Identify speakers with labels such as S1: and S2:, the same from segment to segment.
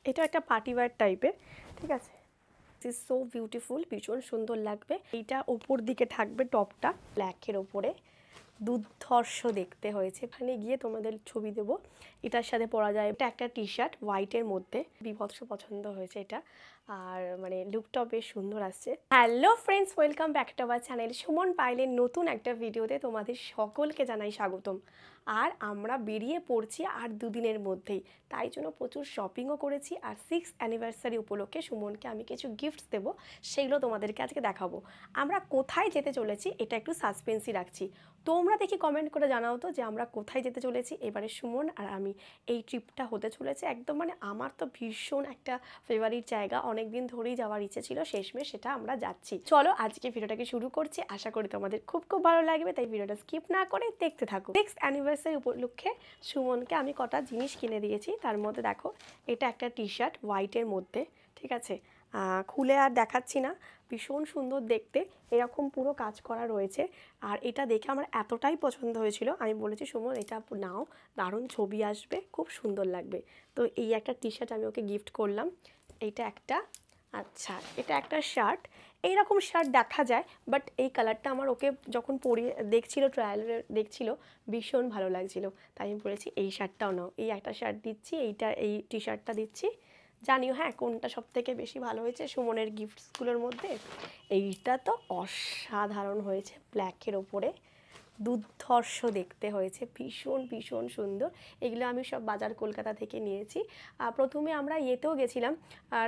S1: এটা একটা party wear টাইপের, ঠিক আছে। ইজ সো বিউটিফুল, ভীষণ সুন্দর লাগবে। এইটা ওপর দিকে থাকবে, টপটা ব্ল্যাকের ওপরে দুর্ধর্ষ দেখতে হয়েছে। এখানে গিয়ে তোমাদের ছবি দেবো, এটার সাথে পরা যায়। এটা একটা টি শার্ট হোয়াইটের মধ্যে, বিভৎস পছন্দ হয়েছে এটা, আর মানে লুকটাও বেশ সুন্দর আসছে। Hello friends, welcome back to our channel Suman পাইলের নতুন একটা ভিডিওতে তোমাদের সকলকে জানাই স্বাগতম। আর আমরা বেরিয়ে পড়ছি আর দুদিনের মধ্যেই, তাই জন্য প্রচুর শপিংও করেছি। আর 6th অ্যানিভার্সারি উপলক্ষে সুমনকে আমি কিছু গিফটস দেবো, সেগুলো তোমাদেরকে আজকে দেখাবো। আমরা কোথায় যেতে চলেছি এটা একটু সাসপেন্সই রাখছি, তোমরা দেখি কমেন্ট করে জানাও তো যে আমরা কোথায় যেতে চলেছি। এবারে সুমন আর আমি এই ট্রিপটা হতে চলেছে একদম, মানে আমার তো ভীষণ একটা ফেভারিট জায়গা, অনেক দিন ধরেই যাওয়ার ইচ্ছে ছিল, শেষমেশ সেটা আমরা যাচ্ছি। চলো আজকে ভিডিওটাকে শুরু করছি, আশা করি তোমাদের খুব খুব ভালো লাগবে, তাই ভিডিওটা স্কিপ না করে দেখতে থাকো। 6th অ্যানিভার্সারি উপলক্ষে সুমনকে আমি কটা জিনিস কিনে দিয়েছি, তার মধ্যে দেখো এটা একটা টি শার্ট হোয়াইটের মধ্যে, ঠিক আছে। খুলে আর দেখাচ্ছি না, ভীষণ সুন্দর দেখতে, এরকম পুরো কাজ করা রয়েছে। আর এটা দেখে আমার এতটাই পছন্দ হয়েছিল, আমি বলেছি সুমন এটা নাও, দারুণ ছবি আসবে, খুব সুন্দর লাগবে। তো এই একটা টি শার্ট আমি ওকে গিফট করলাম। এইটা একটা, আচ্ছা এটা একটা শার্ট, এইরকম শার্ট দেখা যায়, বাট এই কালারটা আমার ওকে যখন পরিয়ে দেখছিল, ট্রায়ালে দেখছিল, ভীষণ ভালো লাগছিল, তাই আমি বলেছি এই শার্টটাও নাও। এই একটা শার্ট দিচ্ছি, এইটা এই টি শার্টটা দিচ্ছি, জানিও হ্যাঁ কোনটা সব থেকে বেশি ভালো হয়েছে সুমনের গিফটসগুলোর মধ্যে। এইটা তো অসাধারণ হয়েছে, ব্ল্যাকের ওপরে দুর্ধর্ষ দেখতে হয়েছে, ভীষণ ভীষণ সুন্দর। এগুলো আমি সব বাজার কলকাতা থেকে নিয়েছি। প্রথমে আমরা ইয়েতেও গেছিলাম,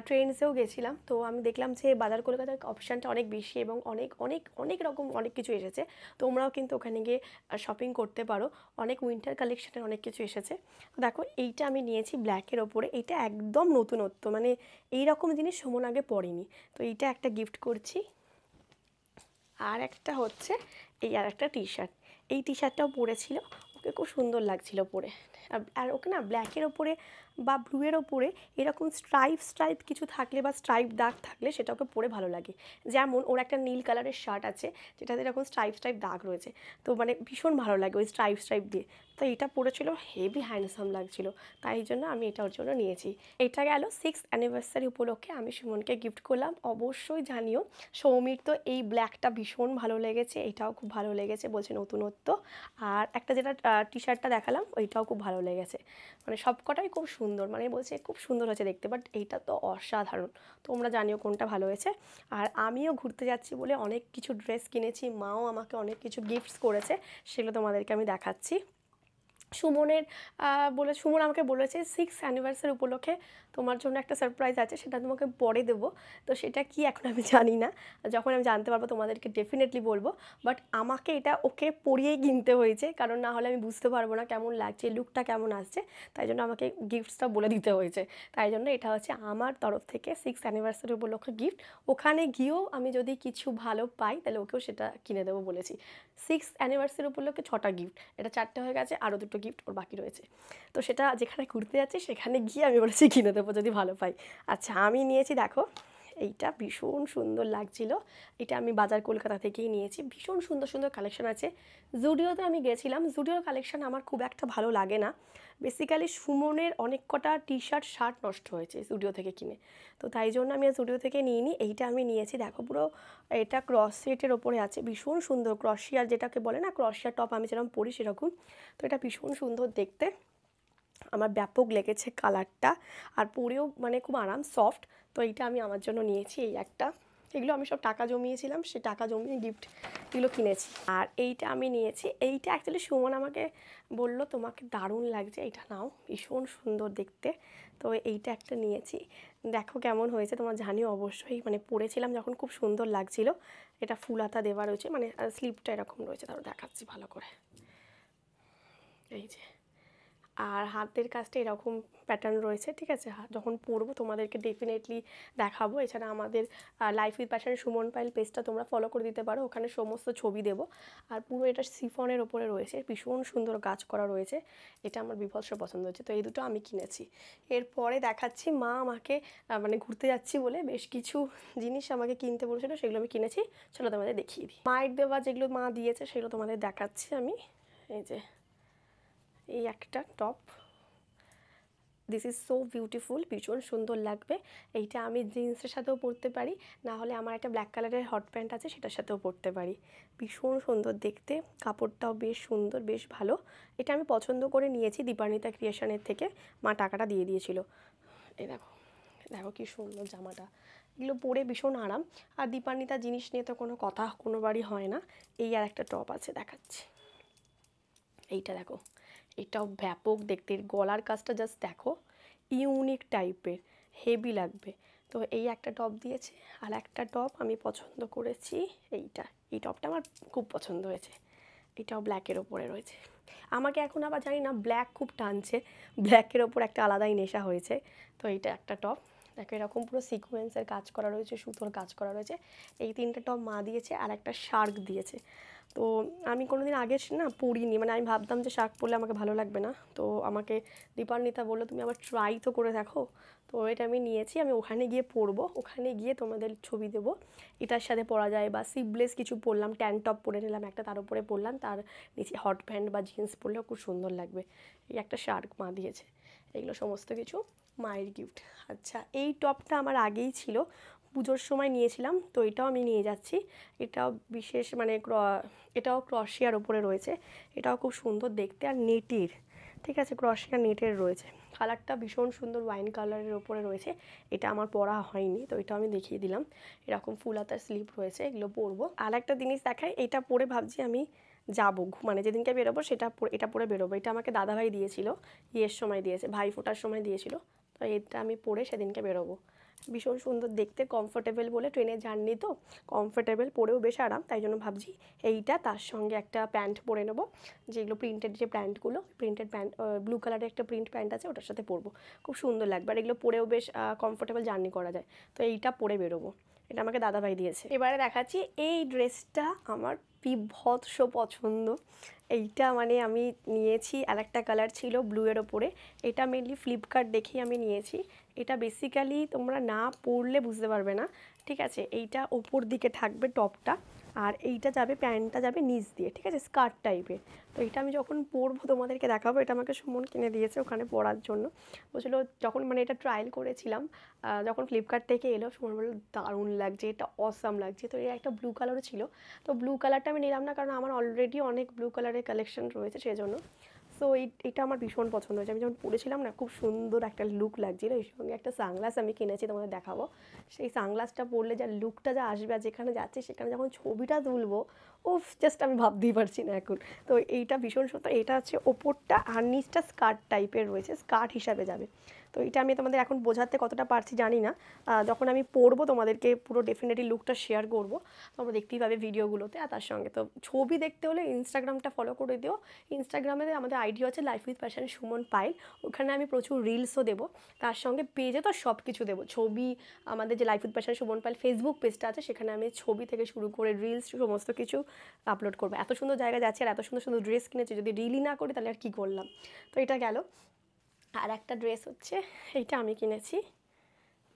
S1: ট্রেন্ডসেও গেছিলাম, তো আমি দেখলাম যে বাজার কলকাতার অপশানটা অনেক বেশি এবং অনেক অনেক অনেক রকম অনেক কিছু এসেছে। তোমরাও কিন্তু ওখানে গিয়ে শপিং করতে পারো, অনেক উইন্টার কালেকশনের অনেক কিছু এসেছে। দেখো এইটা আমি নিয়েছি ব্ল্যাকের ওপরে, এইটা একদম নতুনত্ব, মানে এই রকম জিনিস সুমন আগে পড়েনি, তো এইটা একটা গিফট করছি। আর একটা হচ্ছে এই আর একটা টি শার্ট, এই টি শার্টটাও পরেছিল, ওকে খুব সুন্দর লাগছিল পরে। আর ওকে না ব্ল্যাকের ওপরে বা ব্লুয়ের ওপরে এরকম স্ট্রাইপ স্ট্রাইপ কিছু থাকলে বা স্ট্রাইপ দাগ থাকলে সেটা ওকে পরে ভালো লাগে। যেমন ওর একটা নীল কালারের শার্ট আছে যেটাতে এরকম স্ট্রাইপ স্ট্রাইপ দাগ রয়েছে, তো মানে ভীষণ ভালো লাগে ওই স্ট্রাইপ স্ট্রাইপ দিয়ে। তো এটা পরেছিল, হেভি হ্যান্ডসাম লাগছিল, তাই জন্য আমি এটা ওর জন্য নিয়েছি। এটা গেল 6th অ্যানিভার্সারি উপলক্ষে আমি সুমনকে গিফট করলাম। অবশ্যই জানিও সৌমির তো এই ব্ল্যাকটা ভীষণ ভালো লেগেছে, এটাও খুব ভালো লেগেছে, বলছে নতুনত্ব। আর একটা যেটা টি শার্টটা দেখালাম ওইটাও খুব ভালো লেগেছে, মানে সবকটাই খুব সুন্দর, মানে বলছে খুব সুন্দর হয়েছে দেখতে, বাট এইটা তো অসাধারণ। তোমরা জানিও কোনটা ভালো হয়েছে। আর আমিও ঘুরতে যাচ্ছি বলে অনেক কিছু ড্রেস কিনেছি, মাও আমাকে অনেক কিছু গিফটস করেছে, সেগুলো তোমাদেরকে আমি দেখাচ্ছি। সুমনের সুমন আমাকে বলেছে 6th অ্যানিভার্সারি উপলক্ষে তোমার জন্য একটা সারপ্রাইজ আছে, সেটা তোমাকে পরে দেবো। তো সেটা কি এখন আমি জানি না, যখন আমি জানতে পারবো তোমাদেরকে ডেফিনেটলি বলবো। বাট আমাকে এটা ওকে পরিয়েই কিনতে হয়েছে, কারণ না হলে আমি বুঝতে পারবো না কেমন লাগছে, লুকটা কেমন আসছে, তাই জন্য আমাকে গিফটসটা বলে দিতে হয়েছে। তাই জন্য এটা হচ্ছে আমার তরফ থেকে 6th অ্যানিভার্সারি উপলক্ষে গিফট। ওখানে গিয়েও আমি যদি কিছু ভালো পাই তাহলে ওকেও সেটা কিনে দেবো বলেছি। 6th অ্যানিভার্সারি উপলক্ষে 6টা গিফট, এটা 4টে হয়ে গেছে, আরও 2টো গিফট ওর বাকি রয়েছে। তো সেটা যেখানে ঘুরতে যাচ্ছি সেখানে গিয়ে আমি বলেছি কিনে দেবো যদি ভালো পাই। আচ্ছা আমি নিয়েছি, দেখো এইটা ভীষণ সুন্দর লাগছিল, এটা আমি বাজার কলকাতা থেকেই নিয়েছি, ভীষণ সুন্দর সুন্দর কালেকশন আছে। জুডিওতে আমি গেছিলাম, জুডিওর কালেকশন আমার খুব একটা ভালো লাগে না, বেসিক্যালি সুমনের অনেক কটা টি শার্ট শার্ট নষ্ট হয়েছে জুডিও থেকে কিনে, তো তাই জন্য আমি আর জুডিও থেকে নিইনি, এইটা আমি নিয়েছি। দেখো পুরো এটা ক্রস সেটের ওপরে আছে, ভীষণ সুন্দর, ক্রশিয়ার যেটাকে বলে না, ক্রশিয়ার টপ আমি যেরকম পরি সেরকম। তো এটা ভীষণ সুন্দর দেখতে, আমার ব্যাপক লেগেছে কালারটা, আর পরেও মানে খুব আরাম, সফট। তো এইটা আমি আমার জন্য নিয়েছি, এই একটা। এগুলো আমি সব টাকা জমিয়েছিলাম, সে টাকা জমিয়ে গিফট এগুলো কিনেছি। আর এইটা আমি নিয়েছি, এইটা অ্যাকচুয়ালি সুমন আমাকে বলল তোমাকে দারুণ লাগছে, এইটা নাও, ভীষণ সুন্দর দেখতে। তো এইটা একটা নিয়েছি, দেখো কেমন হয়েছে তোমার জানিও অবশ্যই, মানে পরেছিলাম যখন খুব সুন্দর লাগছিল। এটা ফুল হাতা দেওয়া রয়েছে, মানে স্লিপটা এরকম রয়েছে, তারপর দেখাচ্ছি ভালো করে, এই যে। আর হাতের কাজটা এরকম প্যাটার্ন রয়েছে, ঠিক আছে। যখন পরবো তোমাদেরকে ডেফিনেটলি দেখাবো। এছাড়া আমাদের life with passion Suman Pail পেজটা তোমরা ফলো করে দিতে পারো, ওখানে সমস্ত ছবি দেবো। আর পুরো এটা সিফনের ওপরে রয়েছে, ভীষণ সুন্দর কাজ করা রয়েছে, এটা আমার বিভৎস পছন্দ হয়েছে, তো এই দুটো আমি কিনেছি। এরপরে দেখাচ্ছি, মা আমাকে মানে ঘুরতে যাচ্ছি বলে বেশ কিছু জিনিস আমাকে কিনতে বলেছিল, সেগুলো আমি কিনেছি, চলো তোমাদের দেখিয়ে দিই। মায়ের দেওয়া যেগুলো মা দিয়েছে সেগুলো তোমাদের দেখাচ্ছি আমি। এই যে এই একটা top, this is so beautiful, ভীষণ সুন্দর লাগবে। এইটা আমি জিন্সের সাথেও পরতে পারি, না হলে আমার একটা ব্ল্যাক কালারের হট প্যান্ট আছে সেটার সাথেও পরতে পারি। ভীষণ সুন্দর দেখতে, কাপড়টাও বেশ সুন্দর, বেশ ভালো। এটা আমি পছন্দ করে নিয়েছি দীপান্বিতা ক্রিয়েশনের থেকে, মা টাকাটা দিয়ে দিয়েছিল। এই দেখো, দেখো কি সুন্দর জামাটা, এগুলো পরে ভীষণ আরাম। আর দীপান্বিতা জিনিস নিয়ে তো কোনো কথা কোনোবারই হয় না। এই আর একটা টপ আছে, দেখাচ্ছি। এইটা দেখো, এটাও ব্যাপক দেখতে, গলার কাজটা জাস্ট দেখো, ইউনিক টাইপের, হেভি লাগবে। তো এই একটা টপ দিয়েছে, আর একটা টপ আমি পছন্দ করেছি এইটা, এই টপটা আমার খুব পছন্দ হয়েছে। এটাও ব্ল্যাকের ওপরে রয়েছে। আমাকে এখন আবার জানি না ব্ল্যাক খুব টানছে, ব্ল্যাকের ওপর একটা আলাদাই নেশা হয়েছে। তো এইটা একটা টপ, দেখো এরকম পুরো সিকোয়েন্সের কাজ করা রয়েছে, সুতোর কাজ করা রয়েছে। এই তিনটে টপ মা দিয়েছে, আর একটা শার্ক দিয়েছে। তো আমি কোনোদিন আগে না পরিনি, মানে আমি ভাবতাম যে শার্ক পরলে আমাকে ভালো লাগবে না। তো আমাকে দীপান্বিতা বললো তুমি আবার ট্রাই তো করে দেখো। তো এটা আমি নিয়েছি, আমি ওখানে গিয়ে পরবো, ওখানে গিয়ে তোমাদের ছবি দেবো। এটার সাথে পরা যায়, বা সিপলেস কিছু পরলাম, ট্যান টপ পরে নিলাম একটা, তার উপরে পরলাম, তার নিচে হট প্যান্ট বা জিন্স পরলেও খুব সুন্দর লাগবে। এই একটা শার্ক মা দিয়েছে। এগুলো সমস্ত কিছু মায়ের গিফট। আচ্ছা, এই টপটা আমার আগেই ছিল, পুজোর সময় নিয়েছিলাম, তো এটাও আমি নিয়ে যাচ্ছি। এটাও বিশেষ মানে এটাও ক্রশিয়ার ওপরে রয়েছে, এটাও খুব সুন্দর দেখতে, আর নেটের, ঠিক আছে, ক্রশিয়া নেটের রয়েছে। কালারটা ভীষণ সুন্দর ওয়াইন কালারের ওপরে রয়েছে। এটা আমার পরা হয়নি, তো এটা আমি দেখিয়ে দিলাম। এরকম ফুল হাতার স্লিপ রয়েছে, এগুলো পরবো। আর একটা জিনিস দেখাই, এটা পরে ভাবছি আমি যাবো, মানে যেদিনকে বেরোবো এটা পরে বেরোবো। এটা আমাকে দাদাভাই দিয়েছিল, ইয়ের সময় দিয়েছে, ভাই ফোটার সময় দিয়েছিল। তো এটা আমি পরে সেদিনকে বেরোবো। ভীষণ সুন্দর দেখতে, কমফোর্টেবল বলে, ট্রেনের জার্নি তো কমফোর্টেবল, পরেও বেশ আরাম, তাই জন্য ভাবছি এইটা, তার সঙ্গে একটা প্যান্ট পরে নেবো, যেগুলো প্রিন্টেড যে প্যান্টগুলো, প্রিন্টেড প্যান্ট, ব্লু কালারের একটা প্রিন্ট প্যান্ট আছে, ওটার সাথে পরবো, খুব সুন্দর লাগবে। আর এগুলো পরেও বেশ কমফোর্টেবল জার্নি করা যায়। তো এইটা পরে বেরোবো, এটা আমাকে দাদাভাই দিয়েছে। এবারে দেখাচ্ছি, এই ড্রেসটা আমার বিভৎস পছন্দ। এইটা মানে আমি নিয়েছি, আর একটা কালার ছিল ব্লুয়ের ওপরে। এটা মেনলি ফ্লিপকার্ট দেখেই আমি নিয়েছি। এটা বেসিক্যালি তোমরা না পরলে বুঝতে পারবে না, ঠিক আছে। এইটা ওপর দিকে থাকবে টপটা, আর এইটা যাবে, প্যান্টটা যাবে নিচ দিয়ে, ঠিক আছে, স্কার্ট টাইপের। তো এটা আমি যখন পরবো তোমাদেরকে দেখাবো। এটা আমাকে সুমন কিনে দিয়েছে ওখানে পরার জন্য, বলছিলো যখন, মানে এটা ট্রায়াল করেছিলাম যখন ফ্লিপকার্ট থেকে এলো, সুমন বললো দারুণ লাগছে, এটা অসাম লাগছে। তো এর একটা ব্লু কালারও ছিল, তো ব্লু কালারটা আমি নিলাম না, কারণ আমার অলরেডি অনেক ব্লু কালারের কালেকশন রয়েছে সেজন্য। সো এটা আমার ভীষণ পছন্দ হয়েছে। আমি যখন পরেছিলাম না, খুব সুন্দর একটা লুক লাগছিল। এর সঙ্গে একটা সানগ্লাস আমি কিনেছি, তোমাদের দেখাবো। সেই সানগ্লাসটা পরলে যা লুকটা যা আসবে, আর যেখানে যাচ্ছি সেখানে যখন ছবিটা তুলবো, উফ, জাস্ট আমি ভাবতেই পারছি না এখন। তো এইটা ভীষণ সুন্দর। এটা হচ্ছে ওপরটা, আর নিচটা স্কার্ট টাইপের রয়েছে, স্কার্ট হিসাবে যাবে। তো এটা আমি তোমাদের এখন বোঝাতে কতটা পারছি জানি না, যখন আমি পরবো তোমাদেরকে পুরো ডেফিনেটলি লুকটা শেয়ার করবো, তোমরা দেখতেই পাবে ভিডিওগুলোতে। আর তার সঙ্গে তো ছবি দেখতে হলে ইনস্টাগ্রামটা ফলো করে দিও। ইনস্টাগ্রামে আমাদের আইডি হচ্ছে life with passion Suman Pail, ওখানে আমি প্রচুর রিলসও দেবো, তার সঙ্গে পেজে তো সব কিছু দেবো, ছবি, আমাদের যে life with passion Suman Pail Facebook পেজটা আছে, সেখানে আমি ছবি থেকে শুরু করে রিলস সমস্ত কিছু আপলোড করবো। এত সুন্দর জায়গা যাচ্ছে, আর এত সুন্দর সুন্দর ড্রেস কিনেছি, যদি রিলই না করি তাহলে আর কী করলাম। তো এটা গেল। আর একটা ড্রেস হচ্ছে এইটা আমি কিনেছি,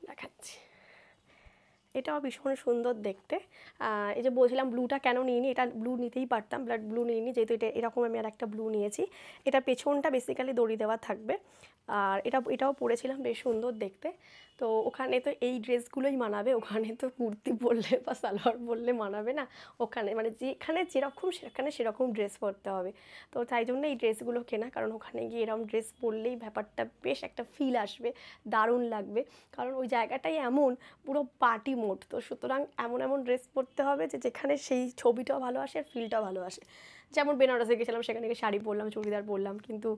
S1: দেখাচ্ছি। এটাও ভীষণ সুন্দর দেখতে। এই যে বলছিলাম ব্লুটা কেন নিইনি, এটা ব্লু নিতেই পারতাম, বাট ব্লু নিইনি, যেহেতু এটা এরকম আমি আর একটা ব্লু নিয়েছি। এটা পেছনটা বেসিক্যালি দড়ি দেওয়া থাকবে, আর এটাও পরেছিলাম, বেশ সুন্দর দেখতে। তো ওখানে তো এই ড্রেসগুলোই মানাবে, ওখানে তো কুর্তি পরলে বা সালোয়ার পরলে মানাবে না। ওখানে মানে যেখানে যেরকম সেখানে সেরকম ড্রেস পরতে হবে। তো তাই জন্য এই ড্রেসগুলো কেনা, কারণ ওখানে গিয়ে এরকম ড্রেস পরলেই ব্যাপারটা বেশ একটা ফিল আসবে, দারুণ লাগবে। কারণ ওই জায়গাটাই এমন, পুরো পার্টি মোড। তো সুতরাং এমন এমন ড্রেস পরতে হবে যে যেখানে সেই ছবিটাও ভালো আসে আর ফিলটাও ভালো আসে। যেমন বেনারসে গেছিলাম, সেখানে গিয়ে শাড়ি পরলাম, চুড়িদার পরলাম, কিন্তু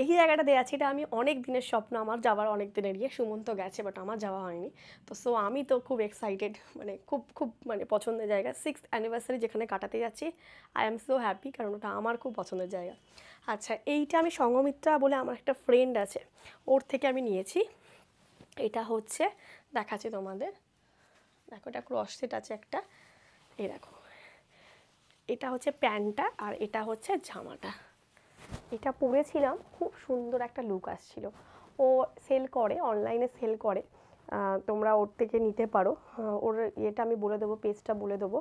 S1: এই জায়গাটা দেওয়া আছে, এটা আমি অনেক দিনের স্বপ্ন আমার, যাওয়ার অনেক দিনের গিয়ে, সুমন্ত গেছে বাট আমার যাওয়া হয়নি। তো সো আমি তো খুব এক্সাইটেড, মানে খুব খুব মানে পছন্দের জায়গা, 6th অ্যানিভার্সারি যেখানে কাটাতে যাচ্ছি, আই এম সো হ্যাপি, কারণ ওটা আমার খুব পছন্দের জায়গা। আচ্ছা, এইটা আমি সঙ্গমিত্রা বলে আমার একটা ফ্রেন্ড আছে, ওর থেকে আমি নিয়েছি। এটা হচ্ছে, দেখাচ্ছি তোমাদের, দেখো এটা ক্রস সেট আছে একটা, এই দেখো, এটা হচ্ছে প্যান্টটা, আর এটা হচ্ছে জামাটা। এটা পরেছিলাম, খুব সুন্দর একটা লুক আসছিল। ও সেল করে, অনলাইনে সেল করে, তোমরা ওর থেকে নিতে পারো। ওর ইয়েটা আমি বলে দেবো, পেজটা বলে দেবো,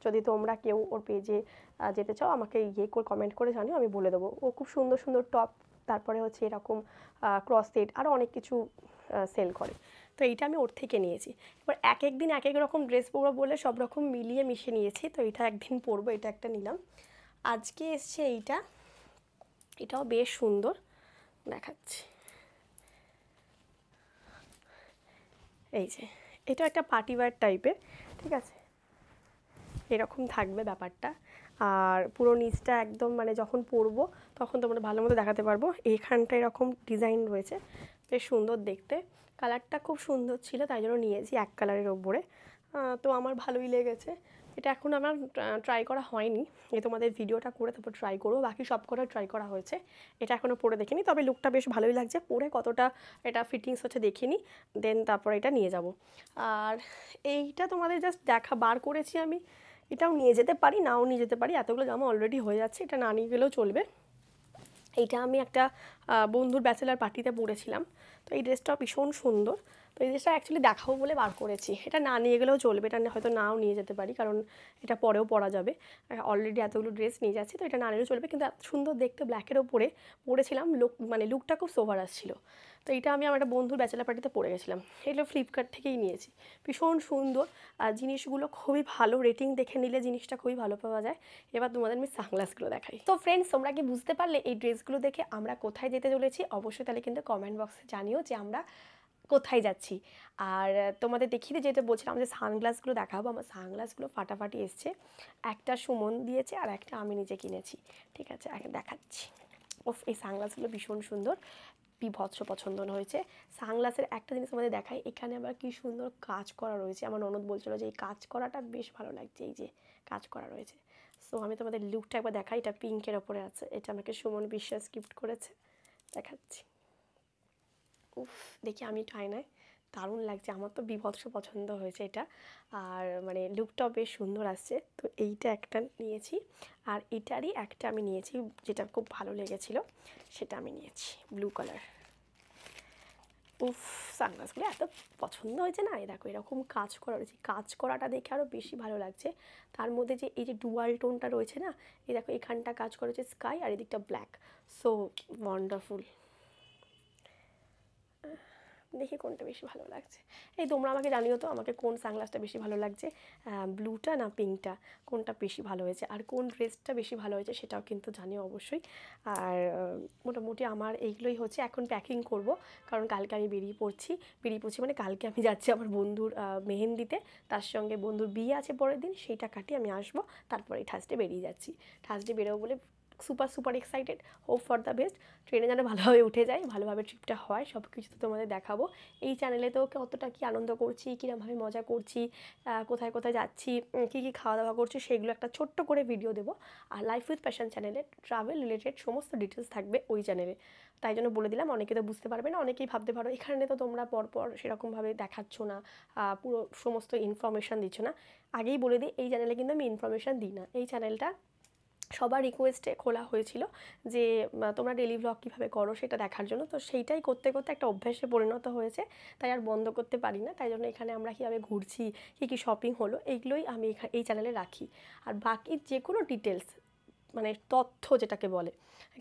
S1: যদি তোমরা কেউ ওর পেজে যেতে চাও আমাকে করে কমেন্ট করে জানিও, আমি বলে দেবো। ও খুব সুন্দর সুন্দর টপ তারপরে হচ্ছে এরকম ক্রস সেট, আরও অনেক কিছু সেল করে। তো এইটা আমি ওর থেকে নিয়েছি। এবার এক এক দিন এক এক রকম ড্রেস পরবো বলে সব রকম মিলিয়ে মিশিয়ে নিয়েছি। তো এটা একদিন পরবো, এটা একটা নিলাম। আজকে এসছে এইটা, এটাও বেশ সুন্দর, দেখাচ্ছি। এই যে এটা একটা পার্টি ওয়্যার টাইপের, ঠিক আছে, এরকম থাকবে ব্যাপারটা। আর পুরো নিচটা একদম মানে যখন পরবো তখন তোমরা ভালো মতো দেখাতে পারবো। এইখানটা এরকম ডিজাইন রয়েছে, বেশ সুন্দর দেখতে। কালারটা খুব সুন্দর ছিল, তাই জন্য নিয়েছি এক কালারের ওপরে। তো আমার ভালোই লেগেছে। এটা এখন আমার ট্রাই করা হয়নি, তোমাদের ভিডিওটা করে তারপর ট্রাই করবো। বাকি সব কটা ট্রাই করা হয়েছে, এটা এখনও পরে দেখিনি। তবে লুকটা বেশ ভালোই লাগছে, পরে কতটা এটা ফিটিংস হচ্ছে দেখিনি, দেন তারপর এটা নিয়ে যাব। আর এইটা তোমাদের জাস্ট বার করেছি আমি, এটাও নিয়ে যেতে পারি নাও নিয়ে যেতে পারি, এতগুলো জামা অলরেডি হয়ে যাচ্ছে, এটা না নিয়ে গেলেও চলবে। এইটা আমি একটা বন্ধুর ব্যাচেলার পার্টিতে পরেছিলাম, তো এই ড্রেসটাও ভীষণ সুন্দর। তো এই ড্রেসটা অ্যাকচুয়ালি দেখাবো বলে বার করেছি, এটা না নিয়ে গেলেও চলবে, এটা হয়তো নাও নিয়ে যেতে পারি, কারণ এটা পরেও পরা যাবে। অলরেডি এতগুলো ড্রেস নিয়ে যাচ্ছি, তো এটা না নিলেও চলবে। কিন্তু এত সুন্দর দেখতে ব্ল্যাকের ওপরে পরেছিলাম, লুকটা খুব সোভার আসছিল। তো এটা আমি আমার একটা বন্ধুর ব্যাচেলার পার্টিতে পরে গেছিলাম। এগুলো ফ্লিপকার্ট থেকেই নিয়েছি, ভীষণ সুন্দর। আর জিনিসগুলো খুবই ভালো, রেটিং দেখে নিলে জিনিসটা খুবই ভালো পাওয়া যায়। এবার তোমাদের আমি সানগ্লাসগুলো দেখাই। তো ফ্রেন্ডস, তোমরা কি বুঝতে পারলে এই ড্রেসগুলো দেখে আমরা কোথায় যেতে চলেছি? অবশ্যই তাহলে কিন্তু কমেন্ট বক্সে জানিও যে আমরা কোথায় যাচ্ছি। আর তোমাদের দেখিয়ে যেতে বলছিলাম যে সানগ্লাসগুলো দেখাবো। আমার সানগ্লাসগুলো ফাটাফাটি এসছে, একটা সুমন দিয়েছে আর একটা আমি নিজে কিনেছি, ঠিক আছে, আগে দেখাচ্ছি। এই সানগ্লাসগুলো ভীষণ সুন্দর, বিভৎস পছন্দ হয়েছে। সানগ্লাসের একটা জিনিস আমাদের দেখাই, এখানে আবার কি সুন্দর কাজ করা রয়েছে। আমার ননদ বলছিল যে এই কাজ করাটা বেশ ভালো লাগছে, এই যে কাজ করা রয়েছে। সো আমি তোমাদের লুকটা একবার দেখাই, এটা পিঙ্কের ওপরে আছে, এটা আমাকে সুমন বিশ্বাস গিফট করেছে, দেখাচ্ছি। দেখি আমি একটু আয়নায়, দারুণ লাগছে, আমার তো বিভৎস পছন্দ হয়েছে এটা। আর মানে লুকটাও বেশ সুন্দর আসছে। তো এইটা একটা নিয়েছি, আর এটারই একটা আমি নিয়েছি যেটা খুব ভালো লেগেছিলো, সেটা আমি নিয়েছি ব্লু কালার। সানগ্লাসগুলো এত পছন্দ হয়েছে না, এই দেখো এরকম কাজ করা রয়েছে, কাজ করাটা দেখে আরও বেশি ভালো লাগছে। তার মধ্যে যে এই যে ডুয়াল টোনটা রয়েছে না, এই দেখো এখানটা কাজ করা হচ্ছে স্কাই আর এদিকটা ব্ল্যাক, সো ওয়ান্ডারফুল। দেখি কোনটা বেশি ভালো লাগছে। এই তোমরা আমাকে জানিও তো, আমাকে কোন সানগ্লাসটা বেশি ভালো লাগছে, ব্লুটা না পিঙ্কটা, কোনটা বেশি ভালো হয়েছে, আর কোন ড্রেসটা বেশি ভালো হয়েছে সেটাও কিন্তু জানিও অবশ্যই। আর মোটামুটি আমার এইগুলোই হচ্ছে, এখন প্যাকিং করব, কারণ কালকে আমি বেরিয়ে পড়ছি মানে কালকে আমি যাচ্ছি আমার বন্ধুর মেহেন্দিতে, তার সঙ্গে বন্ধুর বিয়ে আছে পরের দিন, সেইটা কাটিয়ে আমি আসবো, তারপরে থার্সডে বেরিয়ে যাচ্ছি। থার্সডে বেরোবো বলে super excited, hope for the best. ট্রেনে যেন ভালোভাবে উঠে যাই, ভালোভাবে ট্রিপটা হয়, সব কিছু তো তোমাদের দেখাবো। এই চ্যানেলে তো কতটা কী আনন্দ করছি, কীরকমভাবে মজা করছি, কোথায় কোথায় যাচ্ছি, কী কী খাওয়া দাওয়া করছি, সেগুলো একটা ছোট্ট করে ভিডিও দেবো। আর লাইফ উইথ প্যাশন চ্যানেলে ট্রাভেল রিলেটেড সমস্ত ডিটেলস থাকবে ওই চ্যানেলে, তাই জন্য বলে দিলাম। অনেকে তো বুঝতে পারবে না, অনেকেই ভাবতে পারো এখানে তো তোমরা পরপর সেরকমভাবে দেখাচ্ছ না, পুরো সমস্ত ইনফরমেশান দিচ্ছ না। আগেই বলে দিই, এই চ্যানেলে কিন্তু আমি ইনফরমেশান দিই না। এই চ্যানেলটা সবার রিকোয়েস্টে খোলা হয়েছিল যে তোমরা ডেলি ভ্লগ কীভাবে করো সেটা দেখার জন্য। তো সেইটাই করতে করতে একটা অভ্যাসে পরিণত হয়েছে, তাই আর বন্ধ করতে পারি না। তাই জন্য এখানে আমরা কীভাবে ঘুরছি, কী কী শপিং হলো, এইগুলোই আমি এই চ্যানেলে রাখি। আর বাকি যে কোনো ডিটেলস, মানে তথ্য যেটাকে বলে,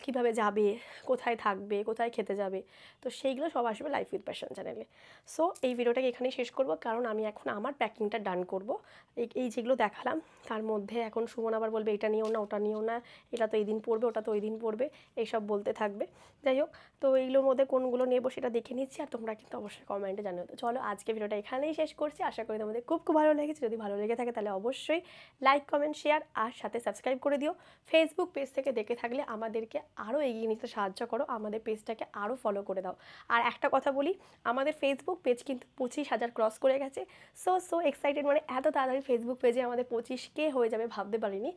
S1: কীভাবে যাবে, কোথায় থাকবে, কোথায় খেতে যাবে, তো সেইগুলো সব আসবে লাইফ উইথ প্যাশন চ্যানেলে। সো এই ভিডিওটাকে এখানেই শেষ করব, কারণ আমি এখন আমার প্যাকিংটা ডান করব। এই যেগুলো দেখালাম তার মধ্যে এখন সুমন আবার বলবে এটা নিও না, ওটা নিও না, এটা তো এই দিন পড়বে, ওটা তো ওই দিন পড়বে, এইসব বলতে থাকবে। যাই হোক, তো এইগুলোর মধ্যে কোনগুলো নেবো সেটা দেখে নিচ্ছি, আর তোমরা কিন্তু অবশ্যই কমেন্টে জানিও। তো চলো আজকে ভিডিওটা এখানেই শেষ করছি, আশা করি তোমাদের খুব ভালো লেগেছে। যদি ভালো লেগে থাকে তাহলে অবশ্যই লাইক, কমেন্ট, শেয়ার আর সাথে সাবস্ক্রাইব করে দিও। ফেসবুক পেজ থেকে দেখে থাকলে আমাদেরকে আরও এগিয়ে নিতে সাহায্য করো, আমাদের পেজটাকে আরও ফলো করে দাও। আর একটা কথা বলি, আমাদের ফেসবুক পেজ কিন্তু 25,000 ক্রস করে গেছে। সো এক্সাইটেড, মানে এত তাড়াতাড়ি ফেসবুক পেজে আমাদের 25K হয়ে যাবে ভাবতে পারিনি।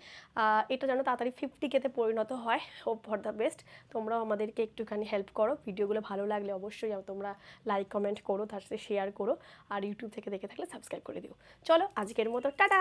S1: এটা যেন তাড়াতাড়ি 50Kতে পরিণত হয়, হোপ ফর দ্য বেস্ট। তোমরাও আমাদেরকে একটুখানি হেল্প করো, ভিডিওগুলো ভালো লাগলে অবশ্যই তোমরা লাইক, কমেন্ট করো, তার সাথে শেয়ার করো, আর ইউটিউব থেকে দেখে থাকলে সাবস্ক্রাইব করে দিও। চলো আজকের মতো টাটা।